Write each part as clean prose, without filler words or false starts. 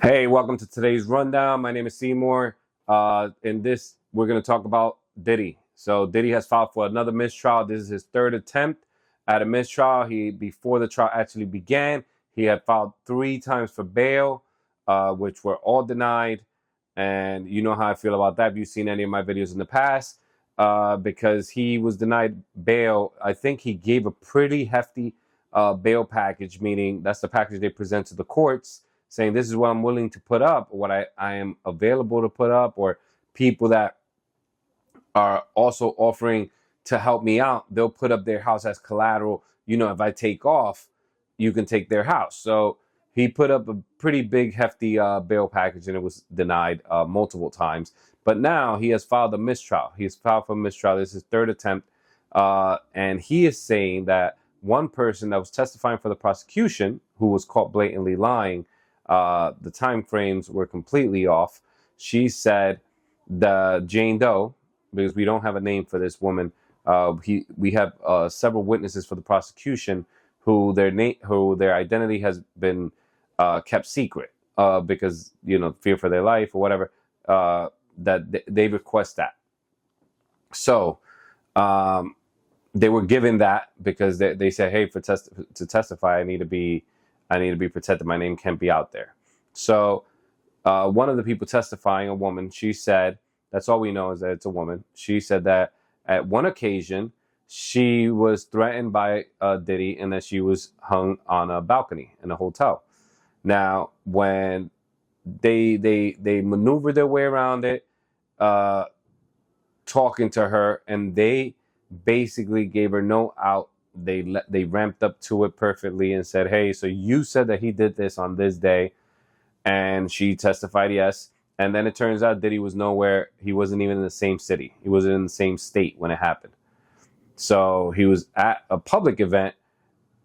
Hey, welcome to today's rundown. My name is Cmore. In this, we're going to talk about Diddy. So Diddy has filed for another mistrial. This is his third attempt at a mistrial. Before the trial actually began, he had filed 3 times for bail, which were all denied. And you know how I feel about that if you've seen any of my videos in the past. Because he was denied bail. I think he gave a pretty hefty bail package, meaning that's the package they present to the courts, saying this is what I'm willing to put up, what I am available to put up, or people that are also offering to help me out, they'll put up their house as collateral. If I take off, you can take their house. So he put up a pretty big, hefty bail package, and it was denied multiple times. But now he has filed a mistrial. He's filed for mistrial. This is his third attempt. And he is saying that one person that was testifying for the prosecution, who was caught blatantly lying, the time frames were completely off. She said the Jane Doe, because we don't have a name for this woman. We have several witnesses for the prosecution who their identity has been kept secret because fear for their life or whatever. That they request that. So they were given that because they said, hey, to testify, I need to be protected. My name can't be out there. So one of the people testifying, a woman, she said, that's all we know is that it's a woman. She said that at one occasion she was threatened by Diddy and that she was hung on a balcony in a hotel. Now, when they maneuvered their way around it, talking to her, and they basically gave her no out. They ramped up to it perfectly and said, hey, so you said that he did this on this day. And she testified yes. And then it turns out Diddy was nowhere. He wasn't even in the same city. He wasn't in the same state when it happened. So he was at a public event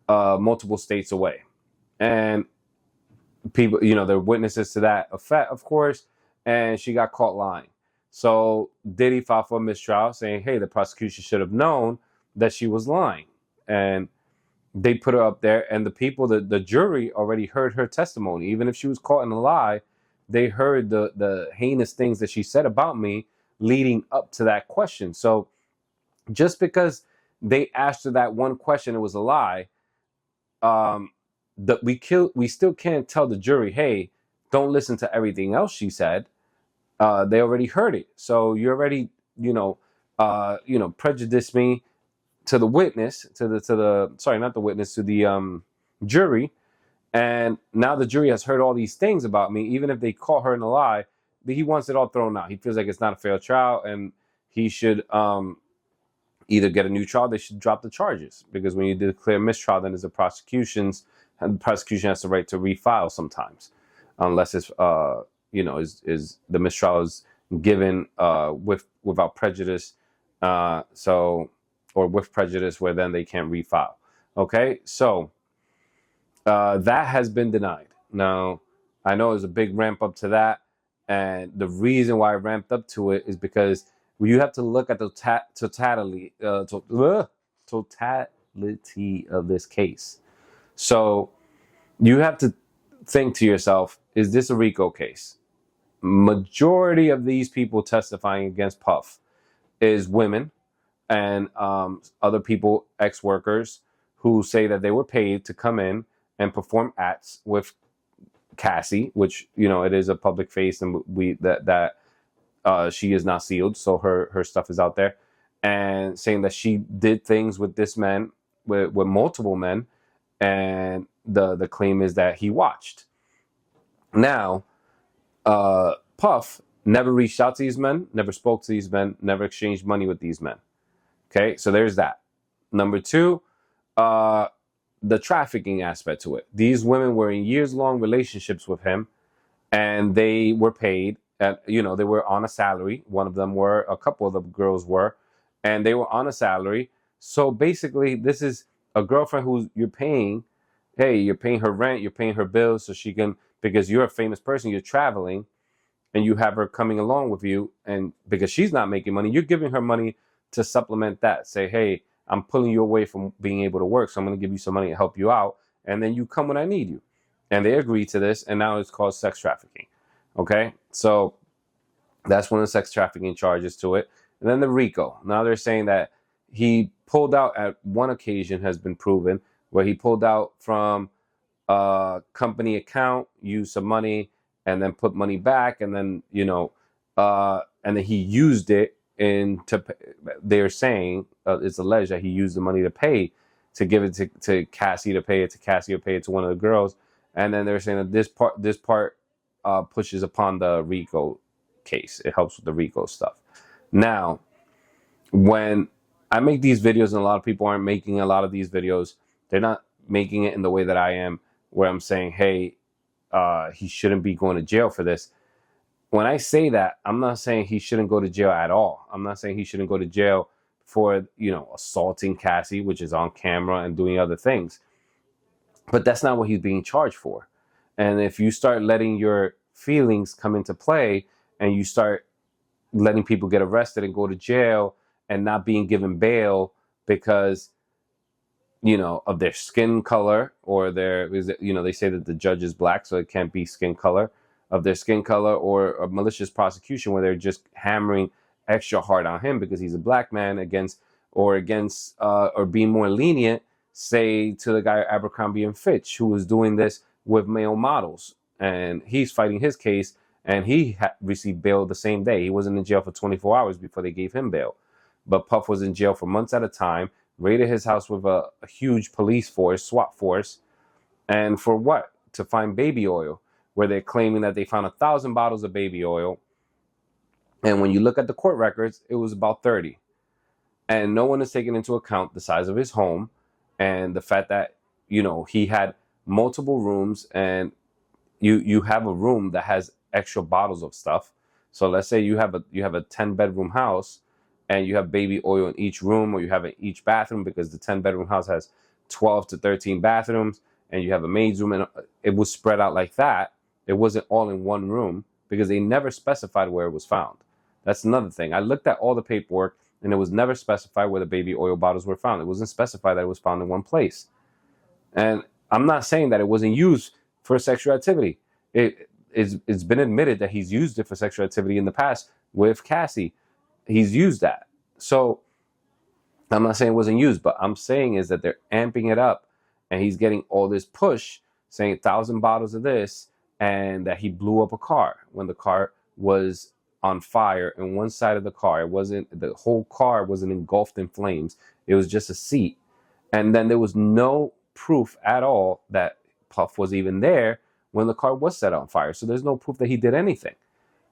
multiple states away. And people, they're witnesses to that effect, of course. And she got caught lying. So Diddy filed for a mistrial saying, hey, the prosecution should have known that she was lying. And they put her up there, and the jury already heard her testimony. Even if she was caught in a lie, they heard the heinous things that she said about me leading up to that question. So just because they asked her that one question, it was a lie, we still can't tell the jury, hey, don't listen to everything else she said. They already heard it. So you already, prejudiced me to the witness, to the jury. And now the jury has heard all these things about me. Even if they caught her in a lie, he wants it all thrown out. He feels like it's not a fair trial, and he should either get a new trial. They should drop the charges, because when you declare mistrial, then there's the prosecution has the right to refile sometimes, unless it's is the mistrial is given without prejudice. Or with prejudice, where then they can't refile. Okay, so that has been denied. Now, I know there's a big ramp up to that, and the reason why I ramped up to it is because you have to look at the totality of this case. So you have to think to yourself, is this a RICO case? Majority of these people testifying against Puff is women and other people, ex-workers, who say that they were paid to come in and perform acts with Cassie, which it is a public face, and she is not sealed, so her stuff is out there, and saying that she did things with this man, with multiple men, and the claim is that he watched. Now, Puff never reached out to these men, never spoke to these men, never exchanged money with these men. Okay, so there's that. Number two, the trafficking aspect to it. These women were in years-long relationships with him, and they were paid. They were on a salary. A couple of the girls were, and they were on a salary. So basically, this is a girlfriend who you're paying. Hey, you're paying her rent, you're paying her bills, so she can, because you're a famous person, you're traveling, and you have her coming along with you, and because she's not making money, you're giving her money to supplement that. Say, hey, I'm pulling you away from being able to work, so I'm going to give you some money to help you out, and then you come when I need you. and they agreed to this, and now it's called sex trafficking. Okay, so that's one of the sex trafficking charges to it. And then the RICO. Now they're saying that he pulled out at one occasion, has been proven, where he pulled out from a company account, used some money, and then put money back, and then and then he used it they're saying it's alleged that he used the money to pay, to give it to Cassie, to pay it to Cassie, or pay it to one of the girls. And then they're saying that this part pushes upon the RICO case. It helps with the RICO stuff. Now, when I make these videos, and a lot of people aren't making a lot of these videos, they're not making it in the way that I am, where I'm saying, hey, he shouldn't be going to jail for this. When I say that, I'm not saying he shouldn't go to jail at all. I'm not saying he shouldn't go to jail for, assaulting Cassie, which is on camera, and doing other things. But that's not what he's being charged for. And if you start letting your feelings come into play, and you start letting people get arrested and go to jail and not being given bail because, of their skin color, or they say that the judge is black, so it can't be skin color, of their skin color, or a malicious prosecution where they're just hammering extra hard on him because he's a black man, or being more lenient, say, to the guy at Abercrombie and Fitch, who was doing this with male models, and he's fighting his case, and he received bail the same day. He wasn't in jail for 24 hours before they gave him bail. But Puff was in jail for months at a time, raided his house with a huge police force, SWAT force, and for what? To find baby oil, where they're claiming that they found 1,000 bottles of baby oil. And when you look at the court records, it was about 30. And no one is taking into account the size of his home, and the fact that, he had multiple rooms, and you have a room that has extra bottles of stuff. So let's say you have a 10-bedroom house, and you have baby oil in each room, or you have it in each bathroom, because the 10-bedroom house has 12 to 13 bathrooms, and you have a maid's room, and it was spread out like that. It wasn't all in one room, because they never specified where it was found. That's another thing. I looked at all the paperwork, and it was never specified where the baby oil bottles were found. It wasn't specified that it was found in one place. And I'm not saying that it wasn't used for sexual activity. It's been admitted that he's used it for sexual activity in the past with Cassie. He's used that. So I'm not saying it wasn't used, but I'm saying is that they're amping it up, and he's getting all this push saying 1,000 bottles of this, and that he blew up a car when the car was on fire in one side of the car. The whole car wasn't engulfed in flames. It was just a seat. And then there was no proof at all that Puff was even there when the car was set on fire. So there's no proof that he did anything.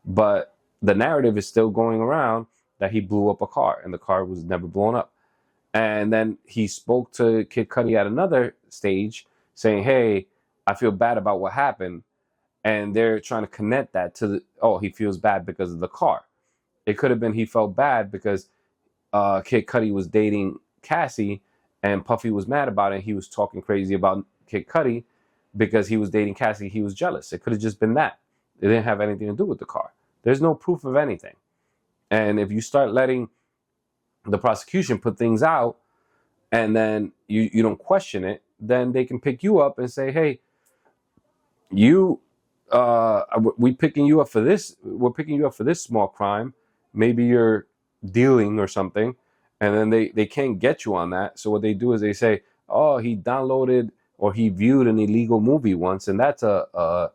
But the narrative is still going around that he blew up a car, and the car was never blown up. And then he spoke to Kid Cudi at another stage saying, hey, I feel bad about what happened. And they're trying to connect that to he feels bad because of the car. It could have been he felt bad because Kid Cudi was dating Cassie, and Puffy was mad about it. He was talking crazy about Kid Cudi because he was dating Cassie. He was jealous. It could have just been that. It didn't have anything to do with the car. There's no proof of anything. And if you start letting the prosecution put things out, and then you don't question it, then they can pick you up and say, hey, we're picking you up for this. We're picking you up for this small crime. Maybe you're dealing or something. And then they can't get you on that. So what they do is they say, oh, he downloaded or he viewed an illegal movie once, and that's a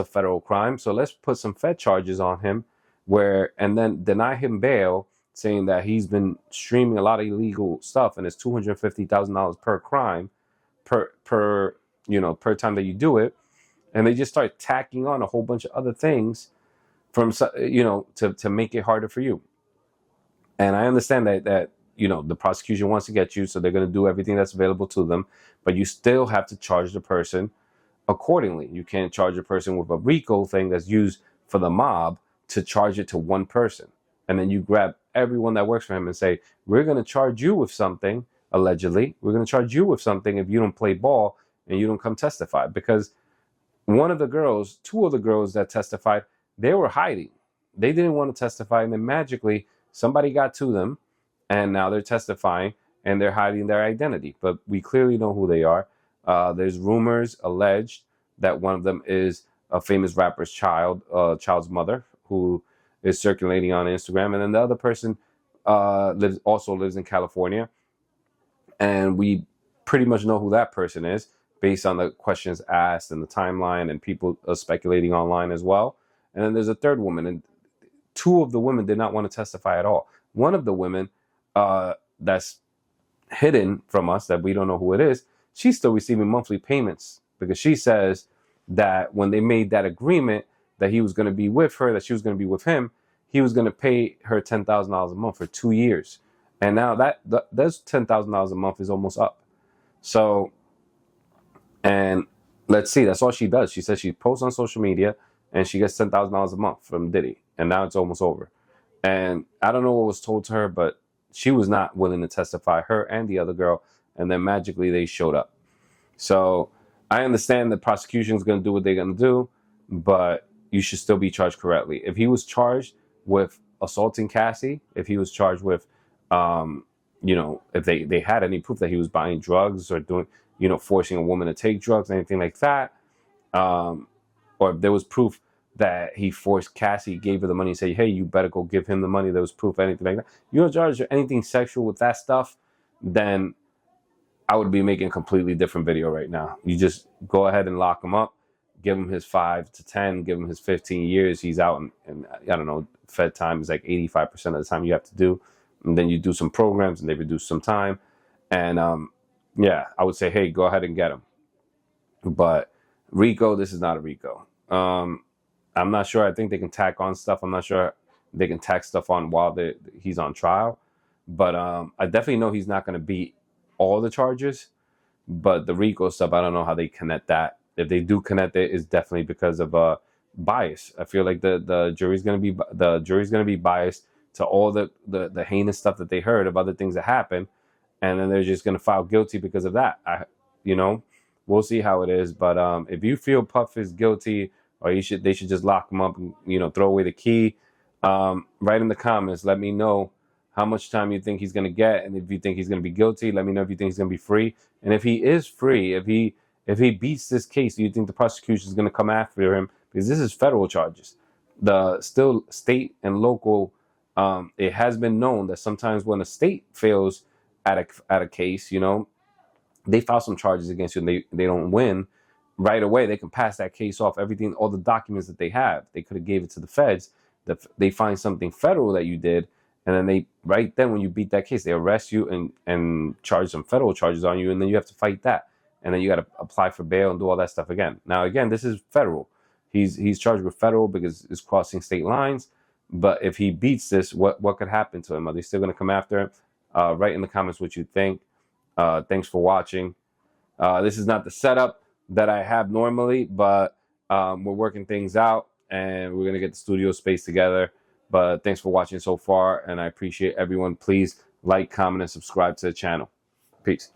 federal crime. So let's put some Fed charges on him, and then deny him bail, saying that he's been streaming a lot of illegal stuff, and it's $250,000 per crime, per time that you do it. And they just start tacking on a whole bunch of other things to make it harder for you. And I understand that the prosecution wants to get you, so they're going to do everything that's available to them, but you still have to charge the person accordingly. You can't charge a person with a RICO thing that's used for the mob to charge it to one person. And then you grab everyone that works for him and say, we're going to charge you with something, allegedly. We're going to charge you with something if you don't play ball and you don't come testify. Because two of the girls that testified, they were hiding. They didn't want to testify, and then magically somebody got to them, and now they're testifying, and they're hiding their identity. But we clearly know who they are. There's rumors, alleged, that one of them is a famous rapper's child's mother, who is circulating on Instagram, and then the other person lives in California, and we pretty much know who that person is based on the questions asked and the timeline, and people speculating online as well. And then there's a third woman, and two of the women did not want to testify at all. One of the women that's hidden from us, that we don't know who it is, she's still receiving monthly payments, because she says that when they made that agreement that he was going to be with her, that she was going to be with him, he was going to pay her $10,000 a month for 2 years. And now that's $10,000 a month is almost up. So, and let's see, that's all she does. She says she posts on social media and she gets $10,000 a month from Diddy. And now it's almost over. And I don't know what was told to her, but she was not willing to testify, her and the other girl. And then magically they showed up. So I understand the prosecution is going to do what they're going to do, but you should still be charged correctly. If he was charged with assaulting Cassie, if he was charged with, if they had any proof that he was buying drugs or doing, forcing a woman to take drugs, anything like that, or if there was proof that he forced Cassie, gave her the money, and said, hey, you better go give him the money, there was proof, anything like that, you're charged with anything sexual with that stuff, then I would be making a completely different video right now. You just go ahead and lock him up, give him his 5 to 10, give him his 15 years. He's out, and I don't know, Fed time is like 85% of the time you have to do. And then you do some programs and they reduce some time. And yeah, I would say, hey, go ahead and get him. But RICO, this is not a RICO. I'm not sure. I think they can tack on stuff. I'm not sure they can tack stuff on while he's on trial. But I definitely know he's not going to beat all the charges. But the RICO stuff, I don't know how they connect that. If they do connect it, it's definitely because of bias. I feel like the jury's going to be biased to all the heinous stuff that they heard of other things that happened, and then they're just going to file guilty because of that. We'll see how it is. But if you feel Puff is guilty, or they should just lock him up and throw away the key, write in the comments. Let me know how much time you think he's going to get, and if you think he's going to be guilty, let me know if you think he's going to be free. And if he is free, if he beats this case, do you think the prosecution is going to come after him? Because this is federal charges. The still state and local. It has been known that sometimes when a state fails at a case, they file some charges against you and they don't win right away. They can pass that case off. Everything, all the documents that they have, they could have gave it to the feds. They find something federal that you did, and then right then when you beat that case, they arrest you and charge some federal charges on you, and then you have to fight that, and then you got to apply for bail and do all that stuff again. Now again, this is federal. He's charged with federal because it's crossing state lines. But if he beats this, what could happen to him? Are they still going to come after him? Write in the comments what you think. Thanks for watching. This is not the setup that I have normally, but we're working things out, and we're going to get the studio space together. But thanks for watching so far, and I appreciate everyone. Please like, comment, and subscribe to the channel. Peace.